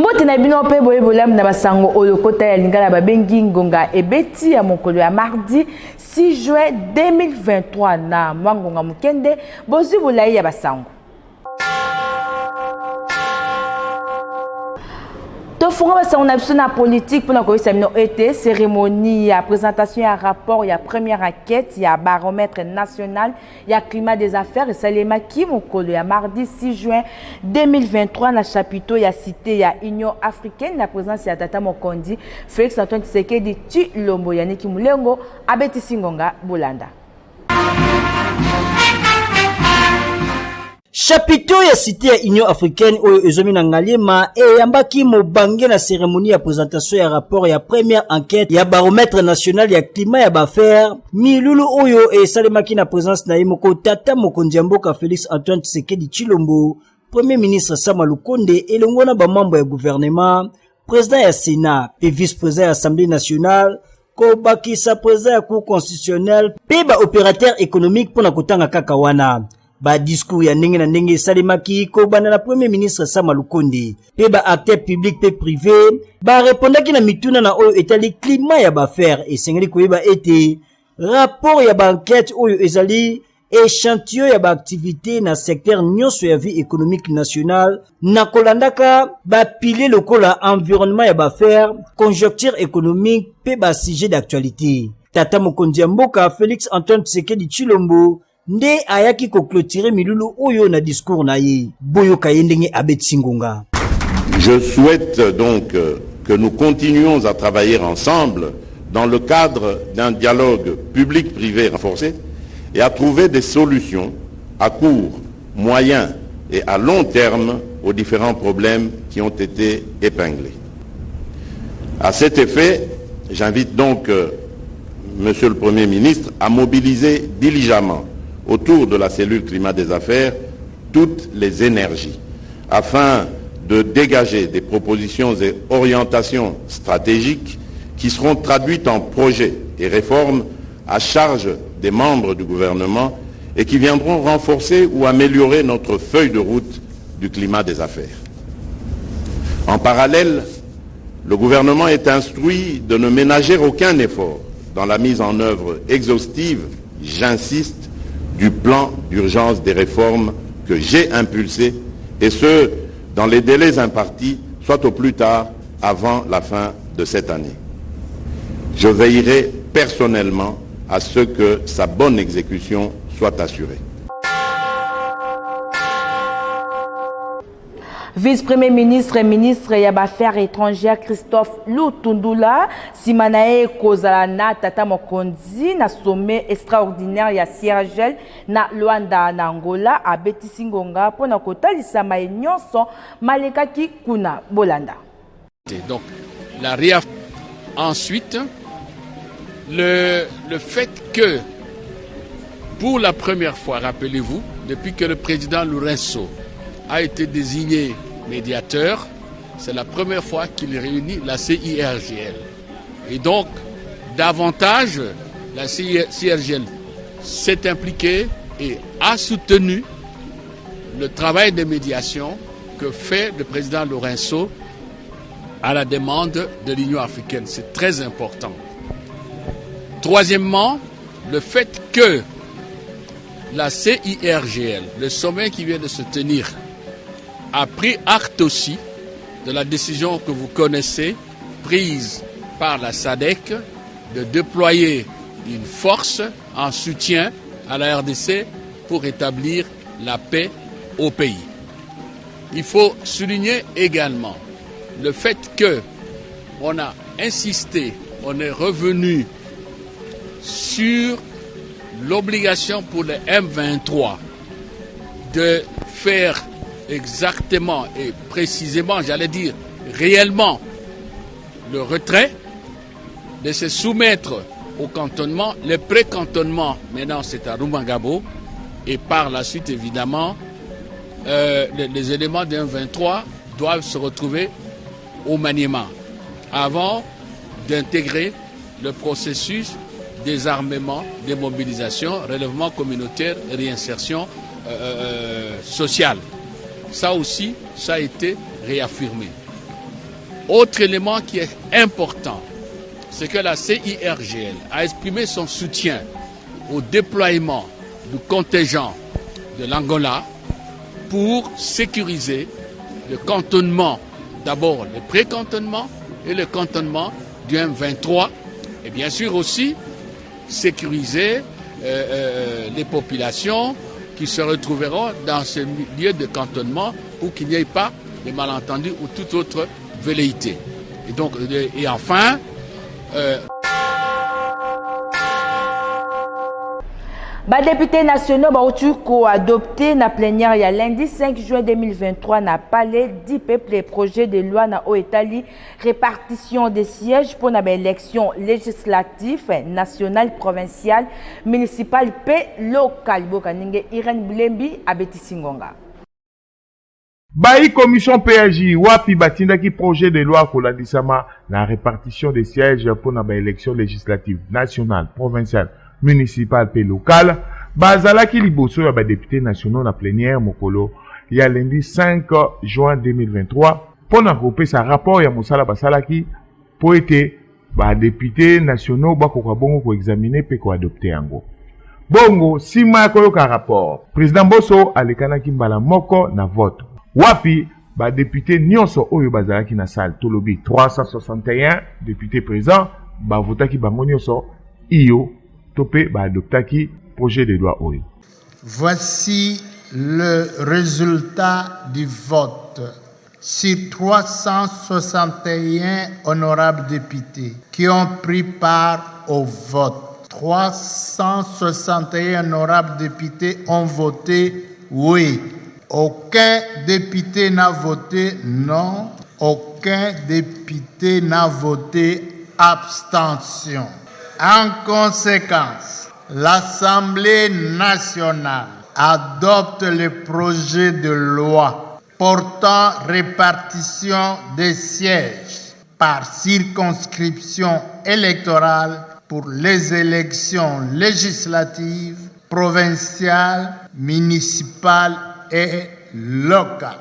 Mbote na bino pe boye bolam na basango olokota ya lingala babengi ngonga ebeti ya mokolo ya mardi 6 juin 2023 na mwangonga mukende bozi bulai ya basango. Tofunga basango na biso na politique pour na koyisa mino été cérémonie ya présentation ya rapport ya première enquête ya baromètre national ya climat des affaires Salema ki mokolo ya mardi 6 juin 2023 na chapiteau ya cité ya Union africaine na présence ya Tata Mokondi Félix Antoine Tshisekedi Tshilombo Yannick Mulengo abeti singonga Bolanda. Chapiteau ya cité ya Union africaine oyo ezomi na ngaliema yambaki mobange na cérémonie ya présentation ya rapport ya première enquête ya baromètre national ya climat ya baffaire milulu oyo esalemaki na présence na yemoko Tata Mokondi ya mboka Félix Antoine Tshisekedi Tshilombo, premier ministre Sama Lukonde elongo na bamambo ya gouvernement, président ya Sénat et vice-président ya Assemblée nationale, kobakisa président ya cour constitutionnelle pe ba opérateur économique pona kotanga kaka wana. Ba discours ya ndenge na ndenge salemaki ko bana na premier ministre Sama Lukonde pe ba acteur public pe privé ba répondaki na mituna na oyo etali climat ya baffaire esengeli koyeba ete rapport ya banquête oyo ezali échantillon ya ba activité na secteur nyonso ya vie économique nationale na kolandaka ba pilier lokola environnement ya baffaire, conjoncture économique pe ba sujet d'actualité. Tata Mokondi ya mboka Félix Antoine Tshisekedi Tshilombo nde ayaki ko clôturer milulu oyo na discours na ye boyo kayendenge abetsingonga. Je souhaite donc que nous continuions à travailler ensemble dans le cadre d'un dialogue public-privé renforcé et à trouver des solutions à court, moyen et à long terme aux différents problèmes qui ont été épinglés. À cet effet, j'invite donc Monsieur le Premier ministre à mobiliser diligemment autour de la cellule climat des affaires toutes les énergies afin de dégager des propositions et orientations stratégiques qui seront traduites en projets et réformes à charge des membres du gouvernement et qui viendront renforcer ou améliorer notre feuille de route du climat des affaires. En parallèle, le gouvernement est instruit de ne ménager aucun effort dans la mise en œuvre exhaustive, j'insiste, du plan d'urgence des réformes que j'ai impulsé, et ce, dans les délais impartis, soit au plus tard avant la fin de cette année. Je veillerai personnellement à ce que sa bonne exécution soit assurée. Vice-premier ministre et ministre ya Affaires étrangères Christophe Lutundula Simanae Kozalana Tata Mokondi na sommet extraordinaire ya Siergel na Luanda na Angola a Beti Singonga pona kotalisa nyonso malekaki kuna Bolanda. Donc la RIAF ensuite le fait que pour la première fois, rappelez-vous, depuis que le président Lourenço a été désigné médiateur, c'est la première fois qu'il réunit la CIRGL. Et donc, davantage, la CIRGL s'est impliquée et a soutenu le travail de médiation que fait le président Lourenço à la demande de l'Union africaine. C'est très important. Troisièmement, le fait que la CIRGL, le sommet qui vient de se tenir, a pris acte aussi de la décision que vous connaissez, prise par la SADC, de déployer une force en soutien à la RDC pour établir la paix au pays. Il faut souligner également le fait qu'on a insisté, on est revenu sur l'obligation pour le M23 de faire exactement et précisément, j'allais dire réellement, le retrait, de se soumettre au cantonnement. Le pré-cantonnement, maintenant c'est à Rumangabo, et par la suite évidemment, les éléments du M23 doivent se retrouver au Maniema avant d'intégrer le processus désarmement, démobilisation, relèvement communautaire et réinsertion sociale. Ça aussi, ça a été réaffirmé. Autre élément qui est important, c'est que la CIRGL a exprimé son soutien au déploiement du contingent de l'Angola pour sécuriser le cantonnement, d'abord le pré-cantonnement et le cantonnement du M23, et bien sûr aussi sécuriser les populations qui se retrouveront dans ce lieu de cantonnement pour qu'il n'y ait pas de malentendus ou toute autre velléité. Et donc, et enfin, députés nationaux ont adopté na plénière il y a lundi 5 juin 2023 na palais d'IPP les projets de loi na Oetali répartition des sièges pour les élections législatives nationales, provinciales, municipales et locales. Bokaninge Irène Blembi abeti Singonga. Bayi commission PAJ wapi batindaki projet de loi kolandisama la répartition des sièges pour les élections législatives nationales, provinciales, municipales et locales. Bazalaki liboso ya députés nationaux na plénière mokolo ya lundi 5 juin 2023 pour regrouper sa rapport ya mosala basalaki pour être députés nationaux bakoka bongo ko examiner pe ko adopter yango. Bongo sima koyoka rapport président Boso alekanaki mbala moko na vote. Wapi député nyonso oyo bazalaki na salle tolobi 361 députés présents votaki bango nyonso iyo topé adoptaki projet de loi oyo. Voici le résultat du vote. Sur 361 honorables députés qui ont pris part au vote, 361 honorables députés ont voté oui. Aucun député n'a voté non. Aucun député n'a voté abstention. En conséquence, l'Assemblée nationale adopte le projet de loi portant répartition des sièges par circonscription électorale pour les élections législatives, provinciales, municipales et locales.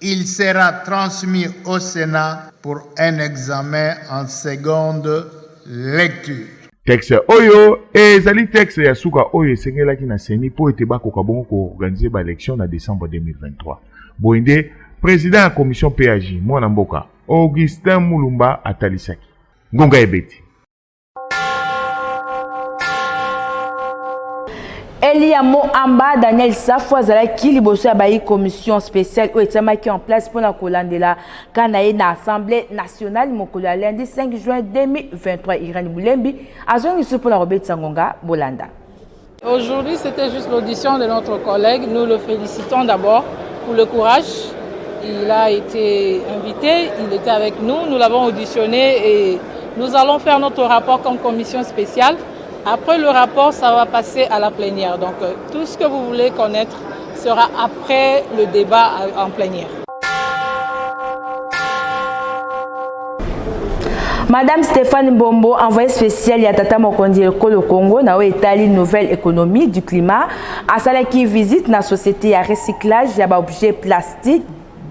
Il sera transmis au Sénat pour un examen en seconde lecture. Texte oyo ezali texte ya suka oyo esengelaki na seni po ete bakoka bongo ko organiser ba élection na décembre 2023. Boinde président ya commission PAJ mwana mboka Augustin Mulumba atalisaki. Ngonga ebeti. Eliamo Amba Daniel Safwa zalaki liboso ya bayi commission spéciale ou etamaki en place pour la kolandela kanaye na Assemblée nationale mokolo ya lundi 5 juin 2023. Irène Boulembi azongi pour la Robert Sangonga Bolanda. Aujourd'hui, c'était juste l'audition de notre collègue. Nous le félicitons d'abord pour le courage. Il a été invité, il était avec nous, nous l'avons auditionné et nous allons faire notre rapport comme commission spéciale. Après le rapport, ça va passer à la plénière. Donc, tout ce que vous voulez connaître sera après le débat en plénière. Madame Stéphane Bombo, envoyée spéciale à Tata Mokondi Ekolo Congo, na Oetali nouvelle économie du climat, à celle qui visite la société à recyclage, il y a objet plastique.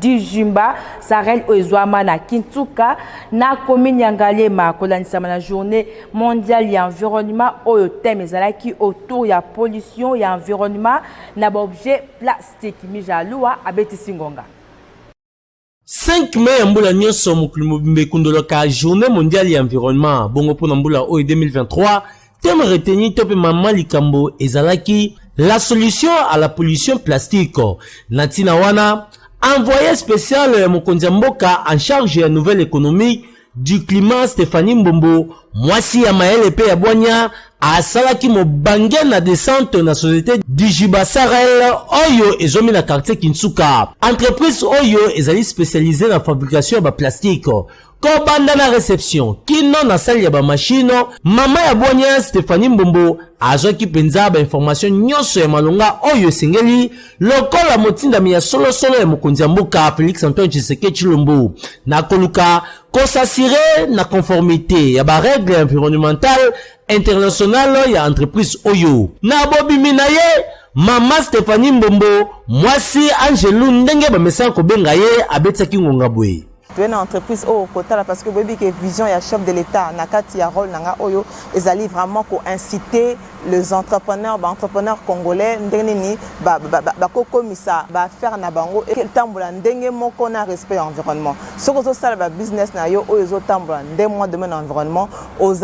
Du Jumba, Sarel Oezouama na Kintuka, na commune Yangalema, Kolanisama la journée mondiale et environnement, au thème ezalaki autour ya pollution et environnement, na objet plastique, Mijaloua, Abeti Singonga. 5 mai mbula nyonso mokili mbekundoloka journée mondiale et environnement, bongo pona mbula o 2023, thème retenu tope mama likambo ezalaki la solution à la pollution plastique. Natina wana envoyé spécial Mokonzi Mboka en charge de la nouvelle économie du climat Stéphanie Mbombo, mwasi ya maele pe ya bwanya, asalaki mo bange na descente na société du Juba Sarel, oyo ezomi na quartier Kinsuka. Entreprise oyo ezali spécialisée na fabrication ya plastique. Ko banda na réception, kino na sali ya ba machine, mama ya bwanya Stéphanie Mbombo, azoki penza ba information nyonso ya malonga oyo singeli, lokola motinda miya solo ya Mokonzi Mboka Félix Antoine Tshisekedi Tshilombo. Na koluka, ko s'assurer na conformité ya ba règle environnementale internationale ya entreprise oyo. Na bobi minaye, mama Stéphanie Mbombo, mwasi Angelou ndenge ba message ko benga ye abetsaki ngonga bwe. Tu es une entreprise au côté parce que Bobi qui vision ya chef de l'État nakati ya rôle nanga oyo ils allaient vraiment ko inciter les entrepreneurs congolais ndengeni ba kokomisa ba faire na bango et tambola ndenge moko na respect environnement ce que ça ba business na yo oyo zo tambola ndenge mo domaine environnement aux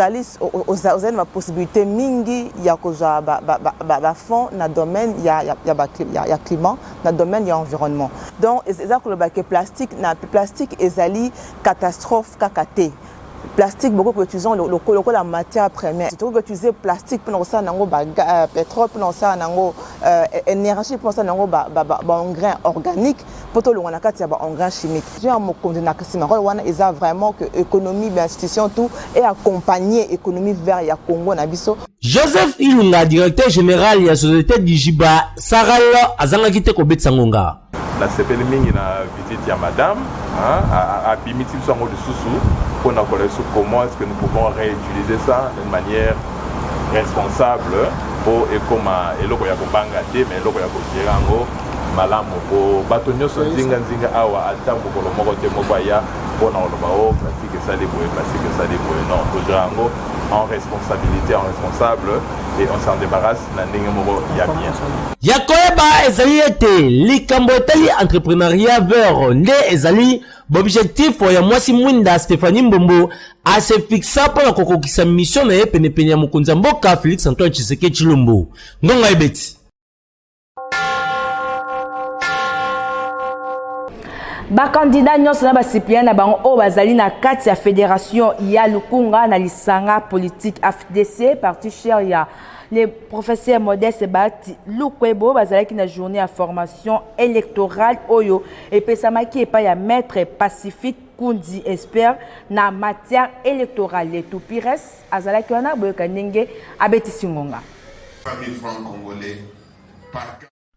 ma possibilité mingi ya kozwa ba fond na domaine ya climat na domaine ya environnement donc ezako le bac plastique ezali catastrophe kakate plastique beaucoup que utilisons le la matière première tu peux utiliser plastique pour ça nango pétrole pour ça nango énergie pour ça nango engrais organique pour tout le on a kati ba engrais chimique j'ai un mokonde na kasima rôle wana eza vraiment que économie d'institution tout et accompagner économie vert ya Congo na biso. Joseph Ilunga, directeur général ya société Dijiba Saralo azanga kite ko betsangonga la sepeli mingi na visite ya madame à bimiti sango de sousou pour na connaître comment est-ce que nous pouvons réutiliser ça d'une manière responsable pour ekoma eloko ya kobanga te mais eloko ya kogirango malamu po batonyo so nzinga awa atambo ko moko te moko ya pour na oloba o plastique ça débrouille non kogirango en responsabilité en responsable et on s'en débarrasse na ndenge moko ya bien yakoyeba ezali ete likambo etali entrepreneuriat vers nde ezali objectif ya mwasi mwinda Stéphanie Mbombo ase fixa pour kokokisa mission na ye penepene ya mokonzi mboka Félix Antoine Tshisekedi Tshilombo ngonga ebeti bakandida nyonso na basipien na bango oyo bazali na kati ya fédération ya lukunga na lisanga politique AFDC parti cher ya le professeur Modeste Bati Lukwebo bazalaki na journée à formation électorale oyo epesamaki epai ya maître Pacifique Kundi expert na matière électorale le tout pires azalaki wana boyoka ndenge abetisi ngonga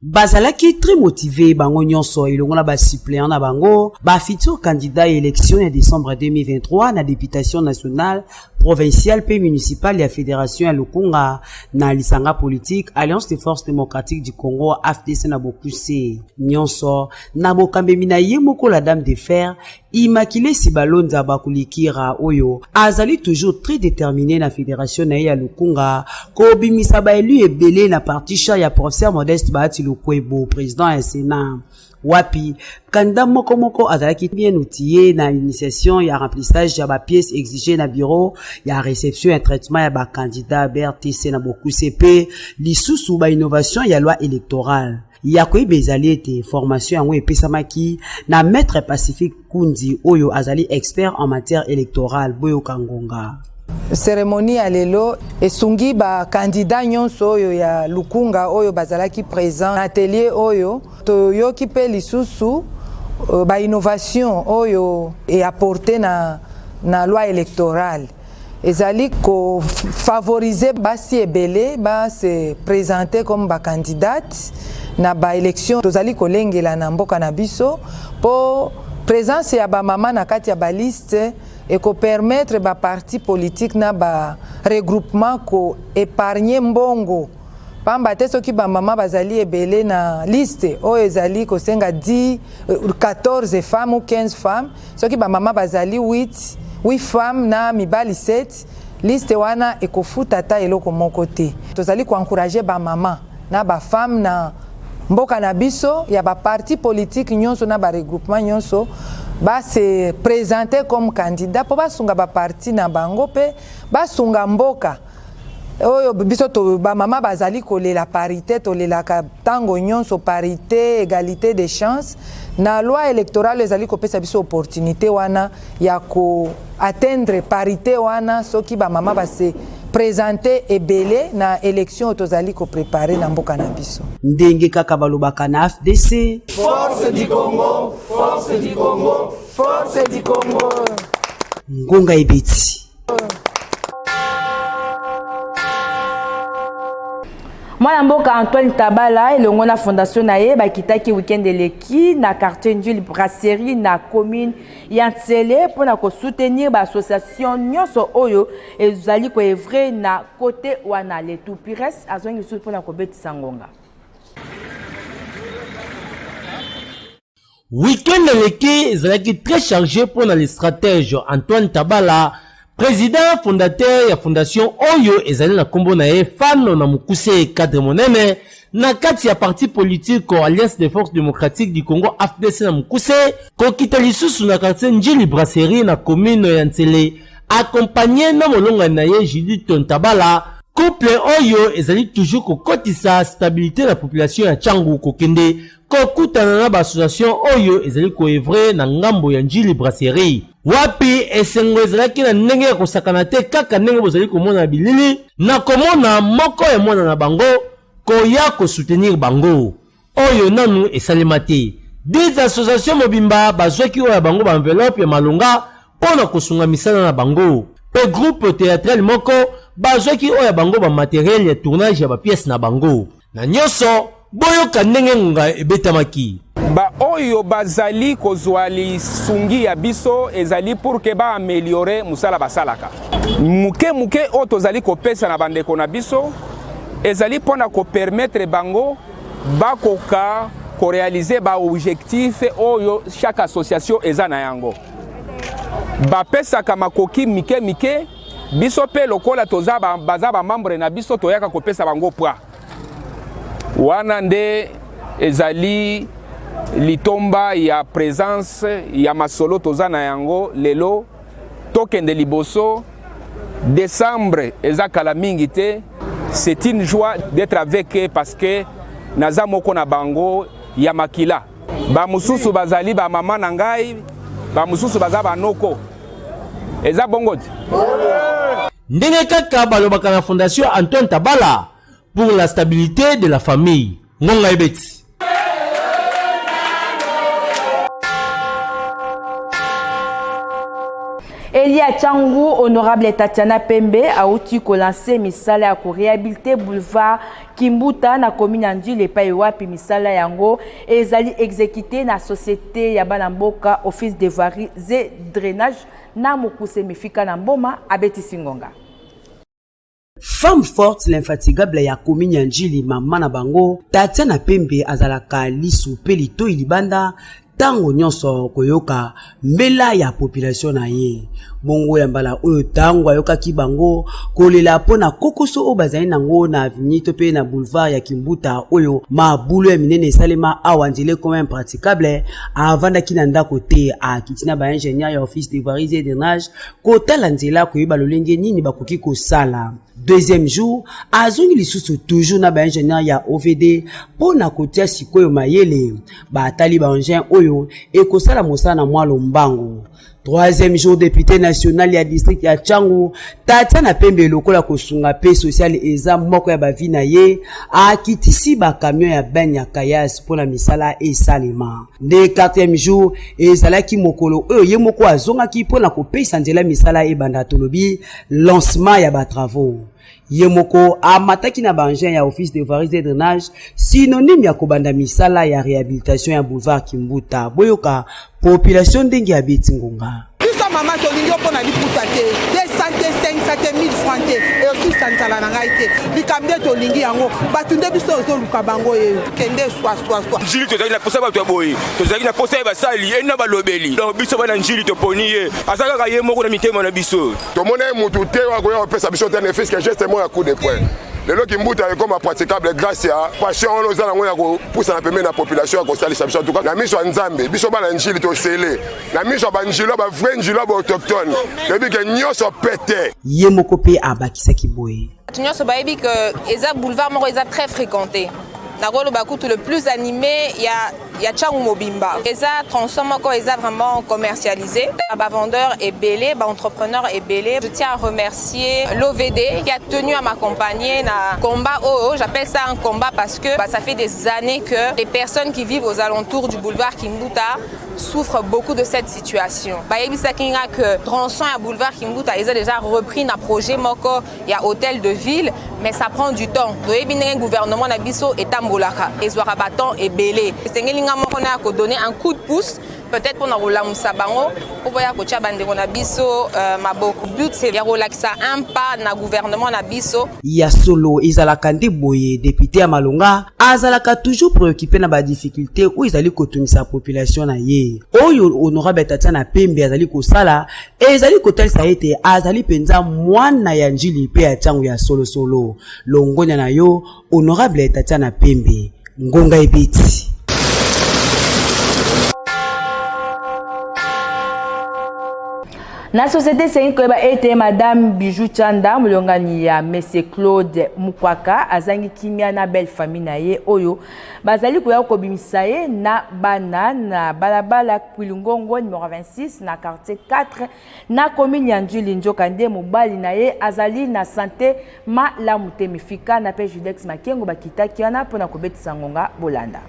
bazalaki très motivé bango nyonso ilongo na ba suppléant na bango ba futur candidat élection en décembre 2023 na députation nationale provinciale pe municipale ya fédération ya Lukunga na lisanga politique Alliance des forces démocratiques du Congo AFDC na bokuse nyonso na bokambe mina ye moko la dame de fer Immaculée Sibalonza bakulikira oyo azali toujours très déterminé na fédération na ya Lukunga ko bimisa ba élu ebele na parti cha ya professeur Modeste Bati Lukwebo président ya Sénat wapi kanda moko azalaki bien outillé na initiation ya remplissage ya ba pièces exigées na bureau ya réception et traitement ya ba candidat BRTC na boku CP lisusu ba innovation ya loi électorale ya koyeba ezali ete formation yango epesamaki na maître Pacifique Kundi oyo azali expert en matière électorale boyo kangonga cérémonie ya lelo esungi ba candidat nyonso oyo ya Lukunga oyo bazalaki présent na atelier oyo toyoki pe lisusu ba innovation oyo e apporté na loi électorale ezali ko favoriser basi ebele ba se présenter comme ba candidate na ba élection tozali kolengela na mboka na biso po présence ya ba mama na kati ya ba liste et ko permettre ba parti politique na ba regroupement ko épargner mbongo pamba te soki ba mama bazali ebele na liste o ezali ko senga 14 femmes ou 15 femmes soki ba mama bazali 8 femmes na mibali 7 liste wana ekofuta ta eloko moko te tozali ko encourager ba mama na ba femme na mboka na biso ya ba parti politique nyonso na ba regroupement nyonso ba se présenter comme candidat po basunga ba parti na bango pe basunga mboka oyo biso to ba mama bazali kolela parité tolela ka tango nyonso parité égalité des chances na loi électorale ezali kopesa biso opportunité wana ya ko atteindre parité wana soki ba mama ba se présenter ebele na élection tozali ko préparer na mboka na biso ndenge kaka balobaka na FDC force du Congo force du Congo force du Congo ngonga ebeti Mwana mboka Antoine Tabala elongo na fondation na ye bakitaki weekend eleki na quartier Njuli brasserie na commune ya Ntsele pona ko soutenir ba association nyonso oyo ezali ko evre na côté wana le tout pires azongi sou pona ko betisa ngonga Week-end leki ezalaki très chargé pour les stratèges Antoine Tabala, président fondateur ya fondation Oyo ezali na kombo na ye Fano na Mukuse cadre monene na kati ya parti politique Alliance des Forces Démocratiques du Congo AFDC na Mukuse kokita lisusu na quartier Njili Brasserie na commune ya Ntsele accompagné na molonga na ye Judith Tabala. Couple Oyo ezali toujours kokotisa stabilité la population ya Tchangu kokende kokutana na ba association Oyo ezali koevre na ngambo ya Njili Brasserie wapi esengo ezalaki na ndenge ya kosakana te kaka ndenge bozali komona bilili na komona moko ya mwana na bango koya kosoutenir bango Oyo nanu esalema te. Des associations mobimba bazwaki oyo ya bango ba enveloppe ya malonga pona kosunga misala na bango pe groupe théâtral moko bazwaki oyo ya bango ba matériel ya tournage ya ba pièce na bango na nyonso boyoka ndenge ngonga ebetamaki. Ba oyo bazali kozwa lisungi ya biso ezali pour que ba améliorer musala basalaka muke o tozali kopesa na bandeko na biso ezali pona ko permettre bango bakoka ko réaliser ba objectif oyo chaque association eza na yango bapesaka makoki mike biso pe lokola toza baza ba membre na biso toyaka kopesa bango poa wana nde ezali litomba ya présence ya masolo toza na yango lelo tokende liboso décembre eza kala mingi te. C'est une joie d'être avec eux parce que naza moko na bango ya makila ba mususu bazali ba mama na ngai ba mususu baza banoko eza bongo ndenge kaka balobaka na fondation Antoine Tabala pour la stabilité de la famille ngonga ebeti. Elia Tchangu, honorable Tatiana Pembe, a outi ko lancé misala ya ko réhabiliter boulevard Kimbuta na commune Njili pa wapi misala yango ezali exécuté na société ya Banamboka office de voirie et drainage na Mukuse mifika na mboma abeti singonga. Femme forte l'infatigable ya commune Njili mama na bango Tatiana Pembe azalaka lisu pe litoi libanda tango nyonso koyoka mbela ya population na ye bongo ya mbala oyo tango ayoka ki bango kolela pona kokoso o bazali nango na avenue to pe na boulevard ya Kimbuta oyo mabulu ya minene salema awanjele comme impraticable avanda kina ndako te akitina ba ingénieur ya office de voirie et drainage kotala nzela koyeba lolenge nini bakoki kosala. Deuxième jour, azongi lisusu toujours na ba ingénieur ya OVD pona kotia sikoyo mayele ba atali ba engin oyo ekosala mosala na mwalo mbango. Troisième jour, député national ya district ya Tchangu Tatiana Pembe lokola kosunga pe social eza moko ya bavina ye akitisi ba camion ya ben ya kayas pona misala e salima. Nde quatrième jour ezalaki mokolo oyo ye moko azongaki pona kopesa nzela misala e banda tolobi lancement ya ba travaux. Yemoko amataki na bangin ya office de voirie et drainage synonyme ya kobanda misala ya réhabilitation ya boulevard Kimbuta boyoka population ndenge ya betingonga. Biso mama tolingi opona liputa te 205 francs te et aussi santala na ngai te likambe tolingi yango batunde biso ozoluka bango ye kende swa Njili tozali na posa bato ya boye tozali na posa ya basali ena balobeli donc biso bana Njili toponi ye azalaka ye moko na mitema na biso tomona mutu te wa koya opesa biso te ne fiske geste mo ya coup de poing lelo Kimbuta est comme praticable grâce à passion nos ala ngoya ko poussa na pembe na population ya kosalisa biso en tout cas na miso nzambe biso bana Njili to sele na miso ba Njilo ba vrai Njilo ba autochtone debi ke nyoso pete yemoko pe abakisa kiboye tunyoso bayebi que eza boulevard moko eza très fréquenté Nagolo Bakutu le plus animé, il y a Tchangu Mobimba. Et ça, transforme encore, ils ont vraiment commercialisé. Bas vendeur est belé, bas entrepreneur est belé. Je tiens à remercier l'OVD qui a tenu à m'accompagner dans combat OO. J'appelle ça un combat parce que ça fait des années que les personnes qui vivent aux alentours du boulevard Kimbuta souffrent beaucoup de cette situation. Que tronçon à boulevard Kimbuta, ils ont déjà repris un projet Moko, il y a hôtel de ville, mais ça prend du temps. Le gouvernement Nabiso est Tambolaka, et Zouarabaton est belé. C'est a donné un coup de pouce peut-être pour rouler Moussabango, pour voir que Tchabandeko na biso, maboko. But c'est de rouler ça un pas na gouvernement na biso. Ya solo ezalaka nde boye député ya Malonga azalaka toujours préoccupé na ba difficulté où ezali kotunisa population na ye. Oyo honorable Tatiana Pembe azali kosala ezali kotalisa ete azali penza mwana ya njili pe ya tango ya solo solo. Longonya na yo honorable Tatiana Pembe ngonga ebiti. Na société c'est que été madame Bijou Chanda mulongani ya monsieur Claude Mukwaka azangi kimia na belle famille na ye oyo bazali kuya kobimisa ye na banana balabala Kwilungongo numéro 26 na quartier 4 na commune ya Njili Njokande mobali na ye azali na santé ma la mutemifika na pe Judex Makengo bakitaki wana pona kobetisa ngonga bolanda.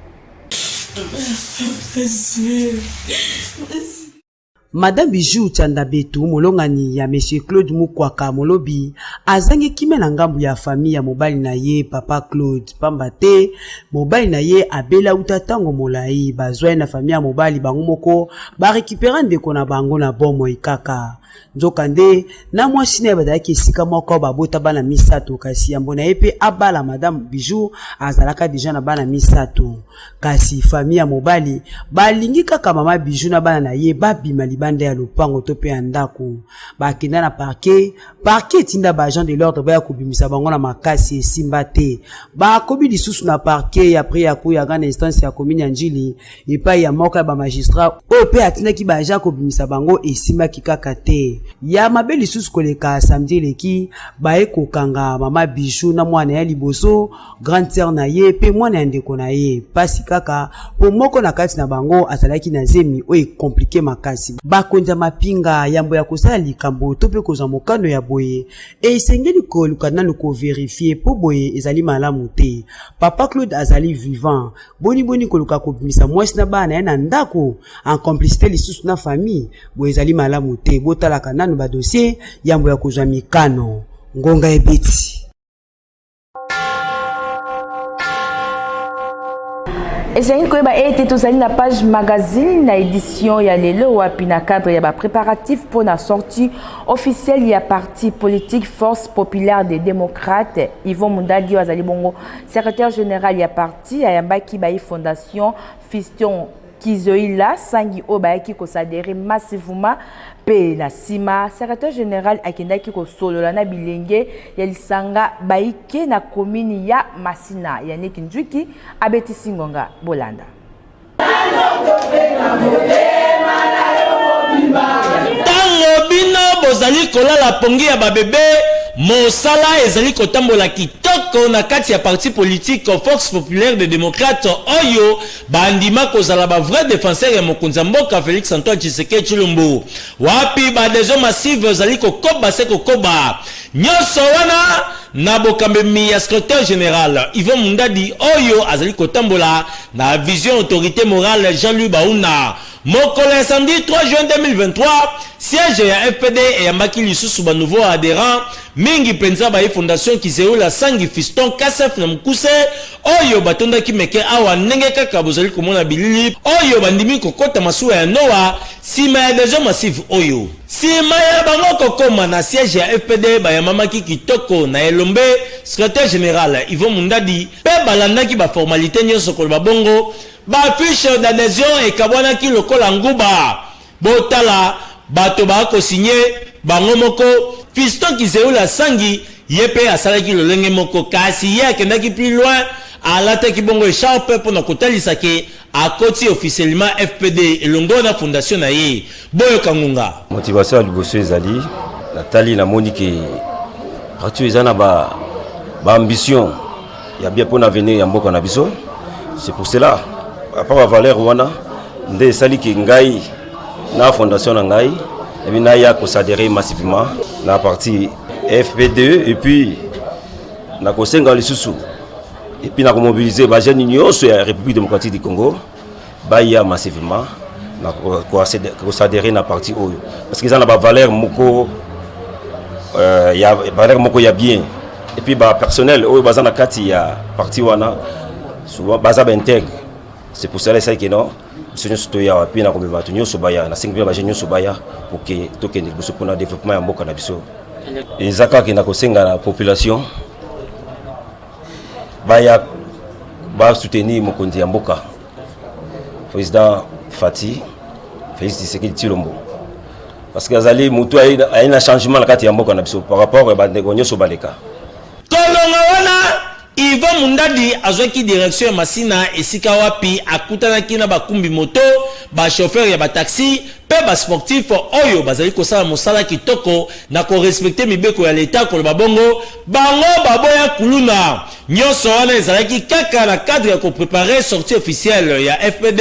Madame Bijou Chanda Betu molongani ya monsieur Claude Mukwaka molobi azangi kime na ngambu ya famille ya mobali na ye papa Claude pambate mobali na ye abela utatango molai bazwa na famille ya mobali bango moko ba récupérer ndeko na bango na bomo ikaka Njokande na mwasi na badaki esika moko babota bana misato kasi yambo na epe abala madame Bijou azalaka deja na bana misato kasi famille ya mobali balingi kaka mama Bijou na bana na ye babima libanda ya lopango to pe andako bakenda na parquet tinda ba agent de l'ordre ba kubimisa bango na makasi esimba te ba kobi lisusu na parquet après ya ko ya grande instance ya commune ya Njili epai ya moko ya ba magistrat o pe atinda ki ba agent kubimisa bango esimba kikaka te ya mabeli susu koleka samedi leki bae kokanga mama Bijou na mwana ya liboso grande sœur na ye pe mwana ya ndeko na ye pasi kaka po moko na kati na bango azalaki na zemi o compliqué makasi bakonza mapinga yambo ya kosala likambo to pe kozwa mokano ya boye esengeli koluka nanu ko vérifier po boye ezali malamu te papa Claude azali vivant boni koluka kobimisa mwasi na bana na ndako en complicité lisusu na famille boye ezali malamu te botala kananu ba dossier yambo ya kozwa mikano ngonga ebiti. Essayez que ba été tous na page magazine na édition ya lelo wapi na cadre ya ba préparatif pour la sortie officielle ya parti politique Force Populaire des Démocrates Yvon Mundadi azali bongo secrétaire général ya parti ya yambaki ba fondation Fiston Kizoila sangi obayaki ko s'adhérer massivement pe la sima secrétaire général akendaki ko solola na bilenge ya lisanga baike na commune ya Masina ya Nekinjuki abeti singonga bolanda tango bino bozali kolala pongi ya babebe mosala ezali kotambola kitoko na kati ya parti politique Force Populaire des Démocrates oyo bandima kozala ba vrai défenseur ya mokonzi mboka Félix Antoine Tshisekedi Tshilombo wapi ba des massive ezali kokoba se kokoba nyoso wana na bokambi ya secrétaire général Yvon Mundadi oyo azali kotambola na vision autorité morale Jean-Louis Baouna mokolo samedi 3 juin 2023 siège ya FPD et ya maki lisusu ba nouveau adhérent mingi penza ba fondation Kizeula sangi Fiston Kasef na mukuse oyo batonda kimeke awa ndenge kaka bozali komona bilili oyo bandimi kokota masuwa ya Noa sima ya des massifs oyo sima ya bango kokoma na siège ya FPD ba ya mamaki kitoko na Elombe secrétaire général Yvon Mundadi pe balandaki ba formalité nyonso koloba bongo ba fiche d'adhésion et kabwana ki lokola nguba botala bato ba ko signer bango moko Fiston Kizeula sangi yepe asalaki lolenge moko kasi ye akendaki plus loin alataki bongo écharpe pour na kotalisa ke akoti officiellement FPD elongo na fondation na ye boyo kangunga motivation ya liboso ezali natali na monike ratu ezana ba ambition ya bien pour l'avenir ya mboka na biso c'est pour cela apa ba valeur wana nde sali ki ngai na fondation na ngai et puis na ya ko s'adhérer massivement la partie FPDE et puis na ko senga lisusu et puis na ko mobiliser ba jeune nyonso ya République démocratique du Congo ba ya massivement na ko s'adhérer na partie oyo parce que ça na ba valeur moko ya valeur moko ya bien et puis ba personnel oyo bazana kati ya partie wana souvent baza intègre. C'est pour cela que non, biso toya wapi na komema bato nyonso baya na 5 mpe baje nyonso baya pour que tokende liboso mpona développement ya mboka na biso eza kaka na kosenga na population baya basoutenir mokonzi ya mboka président Fati Félix Tshisekedi Tshilombo parce que azali mutu aina changement na kati ya mboka na biso par rapport à bandeko nyonso baleka kolonga wana Ivo Mundadi azwaki direction ya Masina esika wapi akutanaki na bakumbi moto ba chauffeur ya ba taxi pe ba sportif oyo bazali kosala mosala kitoko na ko respecter mibeko ya leta ko babongo bango baboya kuluna nyonso wana ezalaki kaka na cadre ya ko préparer sortie officielle ya FPD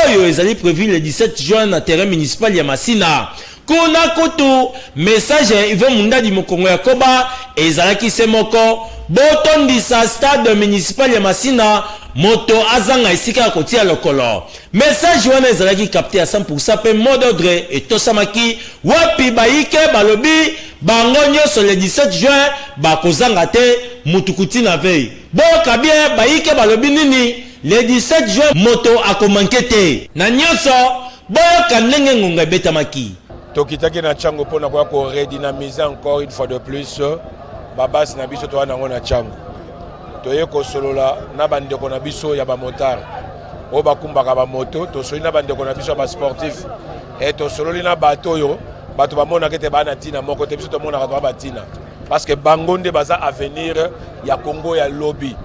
oyo ezali prévu le 17 juin na terrain municipal ya Masina. Kuna kutu message Ivo Mundadi mokongo ya Koba ezalaki semoko botondisa stade municipal ya Masina moto azanga esika kotia lokolo message wana ezalaki capté à 100% pe mot d'ordre etosamaki wapi baike balobi bango nyonso le 17 juin bakozanga te mutukuti na veille boka bien baike balobi nini le 17 juin moto akomanke te na nyonso boka ndenge ngonga betamaki tokitaki na chango pona kwa ko redynamiser encore une fois de plus babasi na biso to wana ngona chango toye ko solola na bandeko na biso ya ba motar o bakumbaka ba moto to soli na bandeko na biso ba sportif et to sololi na bato yo bato ba mona kete bana tina moko te biso to mona ka ba tina parce que bangonde baza avenir ya Congo ya lobby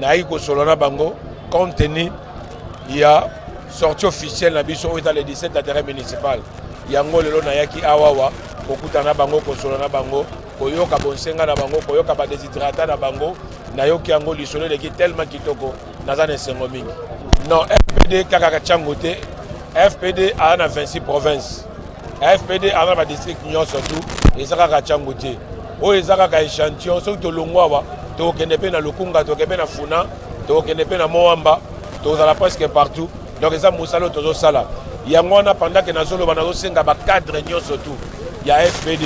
na iko solola bango compte tenu ya sortie officielle na biso dans le 17 de terrain municipal yango lelo na yaki awawa kokutana bango kosolo na bango koyoka bonsenga na bango koyoka ba déshydrata na bango na yoki yango lisolo leki tellement kitoko nazana sengo mingi non FPD kaka chango te FPD a na 26 provinces FPD a na ba district nyonso tout ezaka ka chango te o ezaka ka échantillon so to longwa to kende pe na Lukunga to kende na Funa to kende pe na Moamba to za la presque partout donc ça musalo tozo sala yango na pendant que nazolo banazo senga ba cadre nyonso tout ya FPD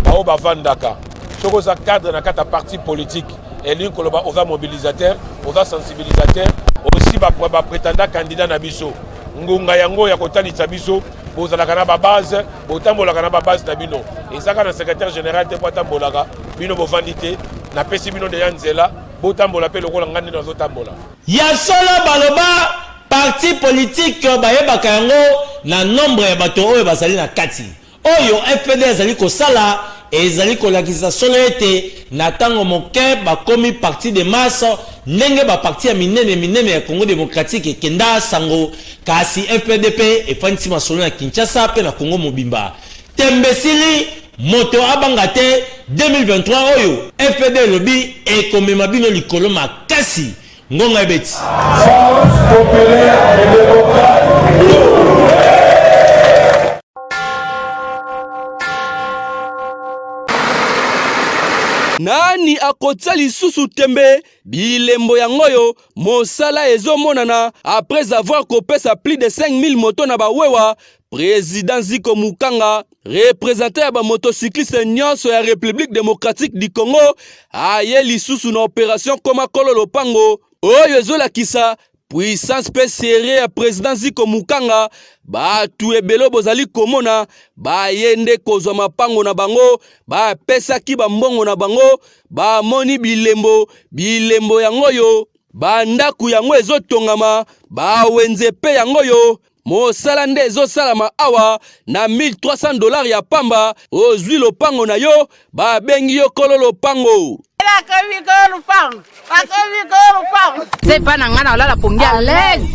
bao bavandaka soko za cadre na kata parti politique et linkoloba oza mobilisateur oza sensibilisateur aussi ba prétendant candidat na biso ngunga yango ya kotalisa biso bozalaka na ba base botambolaka na ba base na bino ezaka na secrétaire général te botambolaka bino bovandité na pesi bino de yanzela botambola pe lokola ngandi na zotambola ya solo baloba parti politique bayebaka yango na nombre ya bato oyo bazali na kati oyo FPD ezali kosala ezali kolakisa solo ete na tango moke bakomi parti de masse ndenge ba parti ya minene ya Congo démocratique ekenda sango kasi FPDP efandisi masolo na Kinshasa pe na Congo mobimba tembesili moto abanga te 2023 oyo FPD lobi ekomema bino likolo makasi ngonga ebeti nani akotia lisusu tembe bilembo yangoyo mosala ezomonana après avoir kopesa plus de 5000 motos na bawewa président Ziko Mukanga représentant ya ba motocycliste nyonso ya République démocratique du Congo aye lisusu na opération koma kololo pango oyo ezolakisa puissance pe serré ya président Ziko Mukanga batu ebelo bozali komona bayende kozwa mapango na bango bapesaki bambongo na bango bamoni bilembo yangoyo bandaku yango ezotongama bawenze pe yangoyo mosala nde ezosalama awa na $1300 ya pamba ozwi lopango na yo babengi yo kolo lopango c'est pas nangana olala pongi à l'aise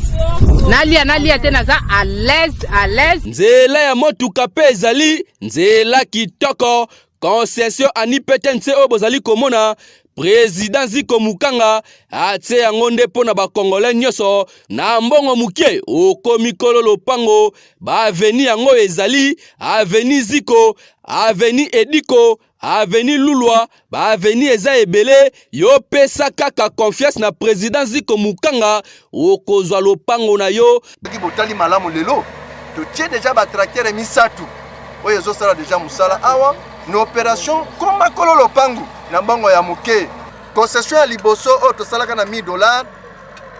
nalia tena za à l'aise nzela ya motuka pe ezali nzela kitoko concession ani petense oyo bozali komona président Ziko Mukanga atie yango nde pona ba congolais nyonso na mbongo mukie okomi kolo lopango ba aveni yango ezali aveni Ziko aveni Ediko aveni Lulwa ba aveni eza ebele yo pesa kaka confiance na président Ziko Mukanga okozwa lopango na yo botali malamu lelo to tie déjà ba tracteur misatu oyo zo sala déjà musala awa na opération koma kolo lopango na mbongo ya muke concession ya liboso oyo tosalaka na $1000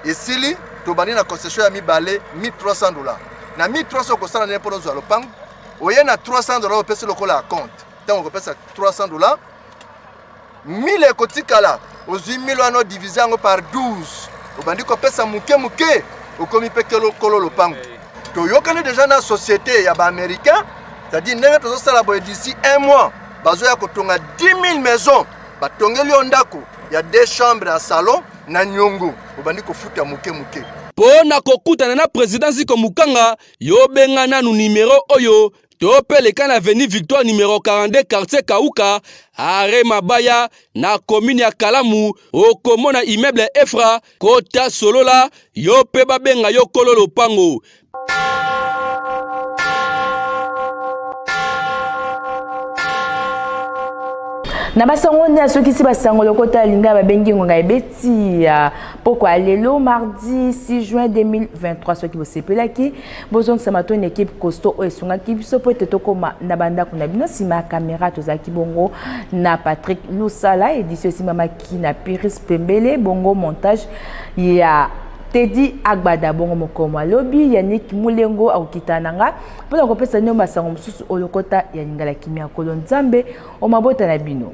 esili tobandi na concession ya mibale $1,300 na $1,300 okosala nini mpona ozwa lopango oye na $300 opesi lokola ya compte ntango okopesa $300 1000 ekotikala ozwi 1000 wana divise yango par 12 obandi kopesa muke okomi mpe kolo lopango toyokani deja na société ya baaméricain c'est-à-dire ndenge tozosala boye d'ici 1 mois bazoya kotonga 10 000 maisons batongeli yo ndako ya 2 chambres ya salon na nyongo obandi kofuta muke mpo na kokutana na président Ziko Mukanga yobenga nanu numero oyo topeleka na avenue Victoire numéro 42 quartier Kauka are Mabaya na commune ya Kalamu okomona immeuble Efra kota solola yo pe babenga yo kolo lopango. Na basango na soki si basango lokota linga babengi ngonga ebeti poko lelo mardi 6 juin 2023 soki bosepelaki bozong samato une équipe costaud o esunga ki biso po tetokoma na banda kuna bino sima caméra tozaki bongo na Patrick Lusala édition sima ki na Piris Pembele bongo montage ya Teddy Agbada bongo mokoma lobi Yannick Mulengo akukitananga pona kopesa nyo basango mususu olokota ya lingala kimia kolonzambe o mabota na bino.